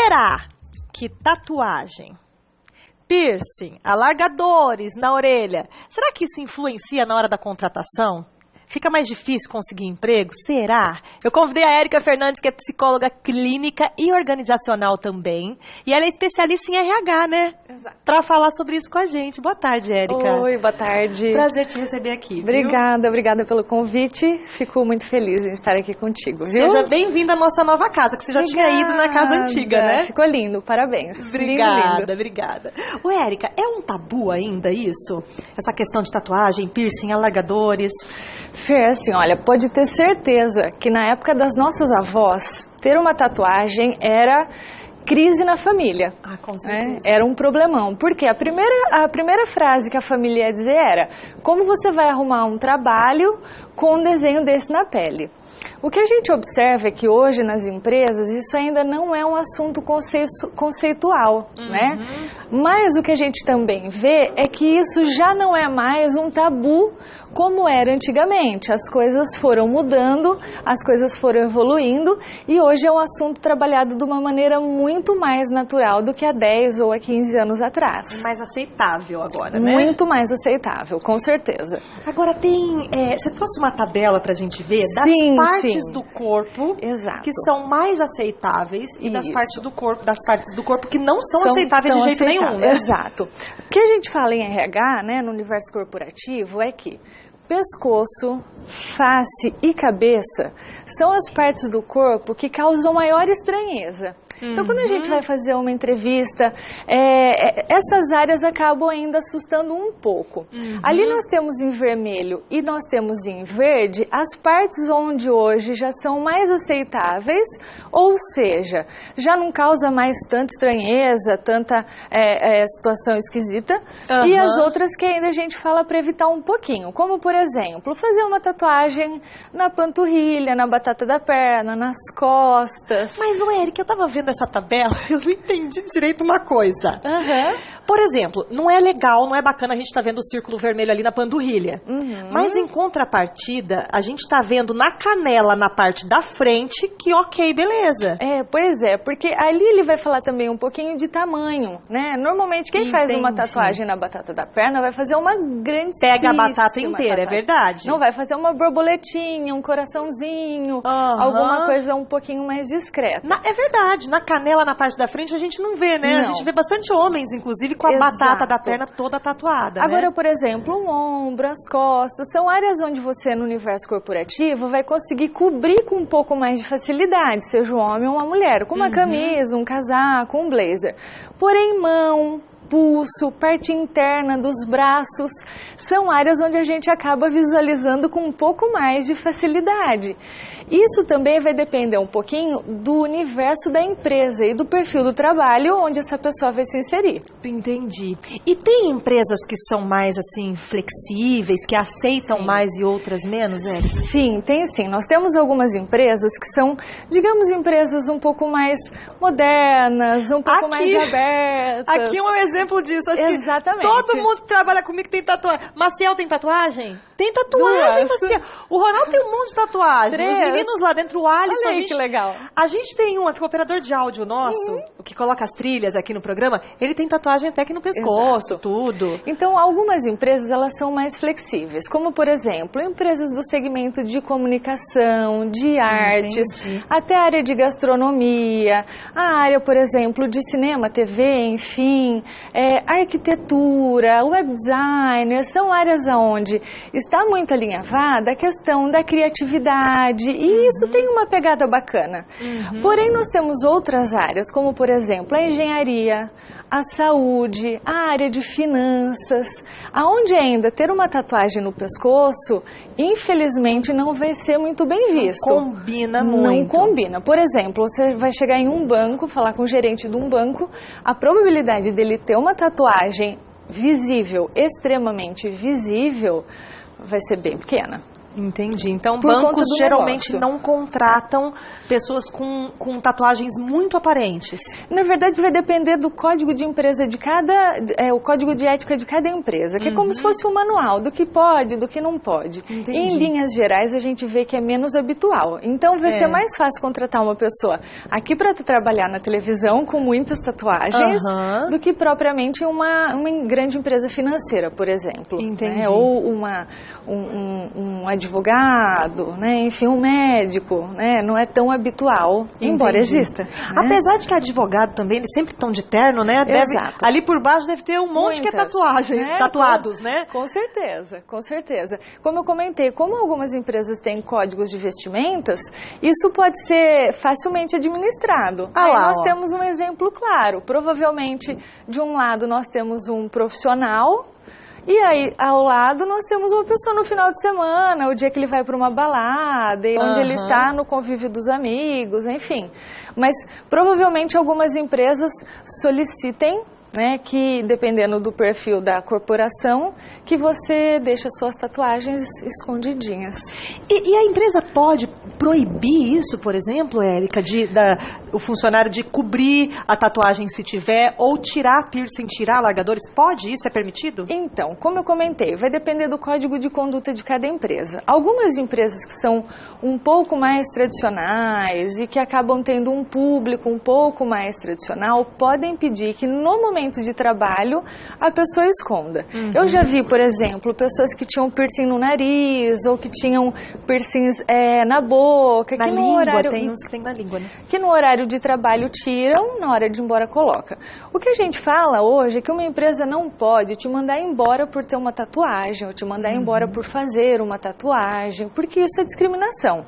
Será que tatuagem, piercing, alargadores na orelha, será que isso influencia na hora da contratação? Fica mais difícil conseguir emprego? Será? Eu convidei a Érica Fernandes, que é psicóloga clínica e organizacional também. E ela é especialista em RH, né? Exato. Para falar sobre isso com a gente. Boa tarde, Érica. Oi, boa tarde. Prazer te receber aqui. Obrigada pelo convite. Fico muito feliz em estar aqui contigo, viu? Seja bem-vinda à nossa nova casa, que você já tinha ido na casa antiga, né? Ficou lindo, parabéns. Obrigada. Ô, Érica, é um tabu ainda isso? Essa questão de tatuagem, piercing, alargadores? Fer, assim, olha, pode ter certeza que na época das nossas avós, ter uma tatuagem era crise na família. Ah, com certeza. Era um problemão. Porque a primeira frase que a família ia dizer era: como você vai arrumar um trabalho com um desenho desse na pele? O que a gente observa é que hoje nas empresas isso ainda não é um assunto conceitual, né? Mas o que a gente também vê é que isso já não é mais um tabu como era antigamente. As coisas foram mudando, as coisas foram evoluindo e hoje é um assunto trabalhado de uma maneira muito mais natural do que há 10 ou há 15 anos atrás. Mais aceitável agora, né? Muito mais aceitável, com certeza. Agora você trouxe uma tabela pra gente ver das partes do corpo que são mais aceitáveis e das partes do corpo que não são aceitáveis de jeito nenhum, né? Exato. O que a gente fala em RH, né, no universo corporativo, é que pescoço, face e cabeça são as partes do corpo que causam maior estranheza. Então, quando a gente vai fazer uma entrevista, essas áreas acabam ainda assustando um pouco. Ali nós temos em vermelho e nós temos em verde as partes onde hoje já são mais aceitáveis, ou seja, já não causa mais tanta estranheza, tanta situação esquisita, e as outras que ainda a gente fala para evitar um pouquinho, como por exemplo, fazer uma tatuagem na panturrilha, na batata da perna, nas costas. Mas, Érica, eu tava vendo essa tabela, eu não entendi direito uma coisa. Por exemplo, não é legal, não é bacana a gente tá vendo o círculo vermelho ali na panturrilha. Mas em contrapartida, a gente tá vendo na canela, na parte da frente, que ok, beleza. Pois é, porque ali ele vai falar também um pouquinho de tamanho, né? Normalmente quem faz uma tatuagem na batata da perna vai fazer uma grande Pega a batata inteira, é verdade. Não vai fazer uma borboletinha, um coraçãozinho, alguma coisa um pouquinho mais discreta. É verdade, na canela, na parte da frente, a gente não vê, né? Não. A gente vê bastante homens, inclusive, com a batata da perna toda tatuada. Agora, né? Por exemplo, um ombro, as costas, são áreas onde você, no universo corporativo, vai conseguir cobrir com um pouco mais de facilidade, seja um homem ou uma mulher, com uma camisa, um casaco, um blazer. Porém, mão, pulso, parte interna dos braços, são áreas onde a gente acaba visualizando com um pouco mais de facilidade. Isso também vai depender um pouquinho do universo da empresa e do perfil do trabalho onde essa pessoa vai se inserir. Entendi. E tem empresas que são mais, assim, flexíveis, que aceitam mais e outras menos, Érica? Sim, tem sim. Nós temos algumas empresas que são, digamos, empresas um pouco mais modernas, um pouco mais abertas. Aqui é um exemplo disso. Acho Exatamente. Que todo mundo que trabalha comigo tem tatuagem. Maciel tem tatuagem? Tem tatuagem, Maciel. O Ronaldo tem um monte de tatuagem. 3. Os meninos lá dentro, o Alisson. Olha aí, que legal. A gente tem um aqui, o operador de áudio nosso, que coloca as trilhas aqui no programa, ele tem tatuagem até aqui no pescoço, tudo. Então, algumas empresas, elas são mais flexíveis, como, por exemplo, empresas do segmento de comunicação, de artes, até a área de gastronomia, a área, por exemplo, de cinema, TV, enfim, arquitetura, web designer, são áreas onde está muito alinhavada a questão da criatividade e isso tem uma pegada bacana. Porém, nós temos outras áreas, como por exemplo a engenharia, a saúde, a área de finanças, aonde ainda ter uma tatuagem no pescoço, infelizmente não vai ser muito bem visto. Não combina muito. Não combina. Por exemplo, você vai chegar em um banco, falar com o gerente de um banco, a probabilidade dele ter uma tatuagem visível, extremamente visível, vai ser bem pequena. Entendi. Então, Por conta bancos do geralmente negócio. não contratam pessoas com tatuagens muito aparentes. Na verdade, vai depender do código de empresa de cada, o código de ética de cada empresa, que é como se fosse um manual do que pode, do que não pode. Entendi. Em linhas gerais, a gente vê que é menos habitual. Então, vai ser mais fácil contratar uma pessoa aqui para trabalhar na televisão com muitas tatuagens do que propriamente uma grande empresa financeira, por exemplo. Entendi. Né? Ou um advogado, né? Enfim, um médico, né? Não é tão habitual, embora exista. Né? Apesar de que advogado também, eles sempre estão de terno, né? Exato. Ali por baixo deve ter um monte que é tatuagem, né? tatuados, né? Com certeza, com certeza. Como eu comentei, como algumas empresas têm códigos de vestimentas, isso pode ser facilmente administrado. Ah Aí lá, nós temos um exemplo claro. Provavelmente, de um lado, nós temos um profissional. E aí, ao lado, nós temos uma pessoa no final de semana, o dia que ele vai para uma balada, e onde ele está no convívio dos amigos, enfim. Mas, provavelmente, algumas empresas solicitem, né, que, dependendo do perfil da corporação, que você deixe as suas tatuagens escondidinhas. E a empresa pode proibir isso, por exemplo, Érica, o funcionário de cobrir a tatuagem se tiver, ou tirar piercing, tirar alargadores? Pode? Isso é permitido? Então, como eu comentei, vai depender do código de conduta de cada empresa. Algumas empresas que são um pouco mais tradicionais e que acabam tendo um público um pouco mais tradicional, podem pedir que no momento de trabalho a pessoa esconda. Eu já vi, por exemplo, pessoas que tinham piercing no nariz ou que tinham piercings na boca. Na que língua, no horário, tem uns que tem na língua, né? que no horário de trabalho tiram, na hora de ir embora coloca. O que a gente fala hoje é que uma empresa não pode te mandar embora por ter uma tatuagem ou te mandar embora por fazer uma tatuagem, porque isso é discriminação.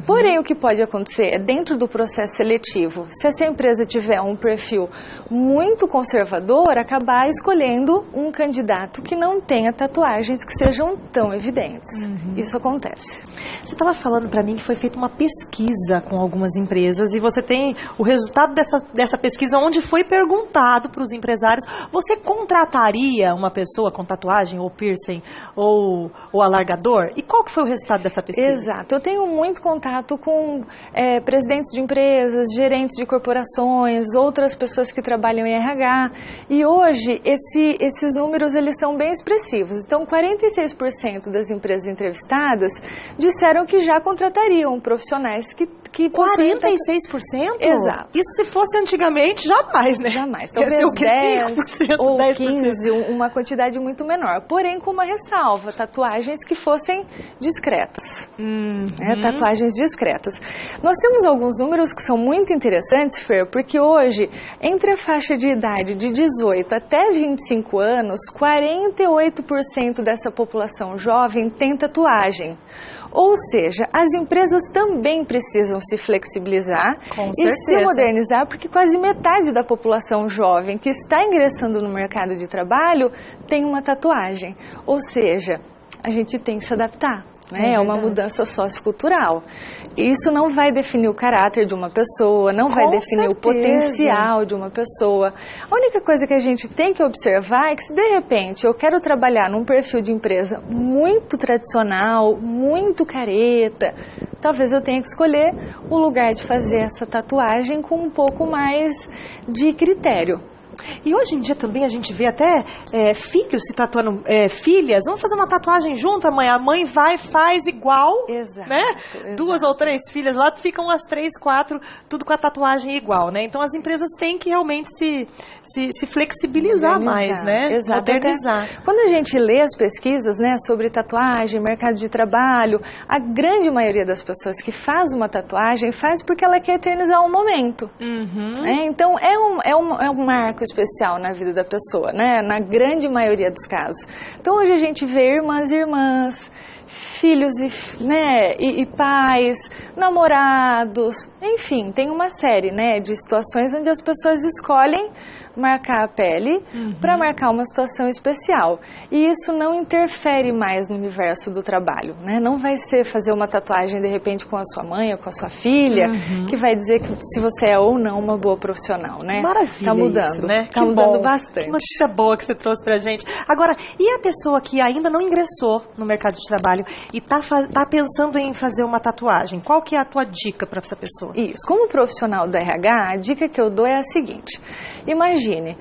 Porém, o que pode acontecer é dentro do processo seletivo, se essa empresa tiver um perfil muito conservador, acabar escolhendo um candidato que não tenha tatuagens que sejam tão evidentes. Isso acontece. Você estava falando para mim que foi feita uma pesquisa com algumas empresas e você tem o resultado dessa pesquisa onde foi perguntado para os empresários: você contrataria uma pessoa com tatuagem ou piercing ou alargador? E qual que foi o resultado dessa pesquisa? Exato. Eu tenho muito contato com presidentes de empresas, gerentes de corporações, outras pessoas que trabalham em RH. E hoje, esses números eles são bem expressivos. Então, 46% das empresas entrevistadas disseram que já contratariam profissionais que possuem... 46%? Exato. Isso se fosse antigamente, jamais, né? Jamais. Talvez Talvez o quê? 5%, ou 10%. 15%, uma quantidade muito menor. Porém, com uma ressalva, tatuagens que fossem discretas. Tatuagens discretas. Nós temos alguns números que são muito interessantes, Fer, porque hoje, entre a faixa de idade de 18 até 25 anos, 48% dessa população jovem tem tatuagem. Ou seja, as empresas também precisam se flexibilizar e se modernizar, porque quase metade da população jovem que está ingressando no mercado de trabalho tem uma tatuagem. Ou seja, a gente tem que se adaptar. É uma mudança sociocultural. Isso não vai definir o caráter de uma pessoa, não vai definir o potencial de uma pessoa. A única coisa que a gente tem que observar é que se de repente eu quero trabalhar num perfil de empresa muito tradicional, muito careta, talvez eu tenha que escolher o lugar de fazer essa tatuagem com um pouco mais de critério. E hoje em dia também a gente vê até filhos se tatuando, filhas, vamos fazer uma tatuagem junto, a mãe vai, faz igual, exato, né? Exato. 2 ou 3 filhas lá, ficam as 3, 4, tudo com a tatuagem igual, né? Então as empresas têm que realmente se flexibilizar mais, né? Exato. Modernizar. Quando a gente lê as pesquisas, né, sobre tatuagem, mercado de trabalho, a grande maioria das pessoas que faz uma tatuagem faz porque ela quer eternizar um momento. Né? Então é um marco especial na vida da pessoa, né? Na grande maioria dos casos. Então hoje a gente vê irmãs, filhos e pais, namorados, enfim, tem uma série, né, de situações onde as pessoas escolhem marcar a pele para marcar uma situação especial. E isso não interfere mais no universo do trabalho, né? Não vai ser fazer uma tatuagem de repente com a sua mãe ou com a sua filha que vai dizer que se você é ou não uma boa profissional, né? Maravilha. Tá mudando, isso, né? Tá mudando bastante. Que notícia boa que você trouxe pra gente. Agora, e a pessoa que ainda não ingressou no mercado de trabalho? trabalho e tá pensando em fazer uma tatuagem. Qual que é a tua dica para essa pessoa? Isso, como profissional do RH, a dica que eu dou é a seguinte: imagine,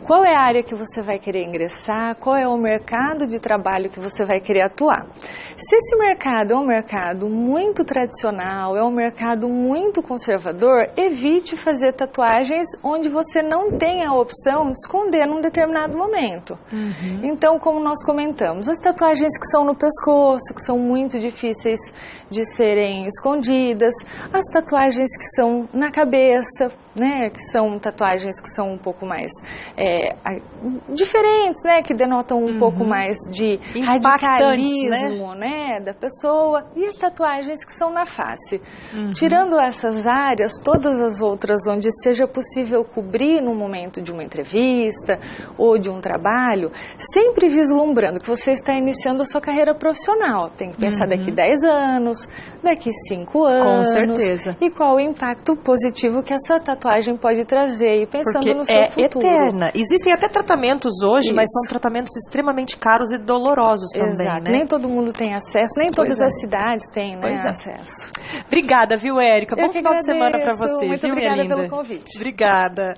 qual é a área que você vai querer ingressar, qual é o mercado de trabalho que você vai querer atuar. Se esse mercado é um mercado muito tradicional, é um mercado muito conservador, evite fazer tatuagens onde você não tem a opção de esconder num determinado momento. Então, como nós comentamos, as tatuagens que são no pescoço, que são muito difíceis de serem escondidas, as tatuagens que são na cabeça, né, que são tatuagens que são um pouco mais diferentes, né, que denotam um pouco mais de radicalismo, né, da pessoa, e as tatuagens que são na face. Tirando essas áreas, todas as outras onde seja possível cobrir no momento de uma entrevista ou de um trabalho, sempre vislumbrando que você está iniciando a sua carreira profissional. Tem que pensar daqui 10 anos, daqui 5 anos. Com certeza. E qual o impacto positivo que essa tatuagem pode trazer, e pensando porque no seu futuro. Eterna. Existem até tratamentos hoje, mas são tratamentos extremamente caros e dolorosos também, né? Nem todo mundo tem acesso, nem todas as cidades têm, né, acesso. Obrigada, viu, Érica? Bom final de semana para você, Muito viu, obrigada minha linda? pelo convite. Obrigada.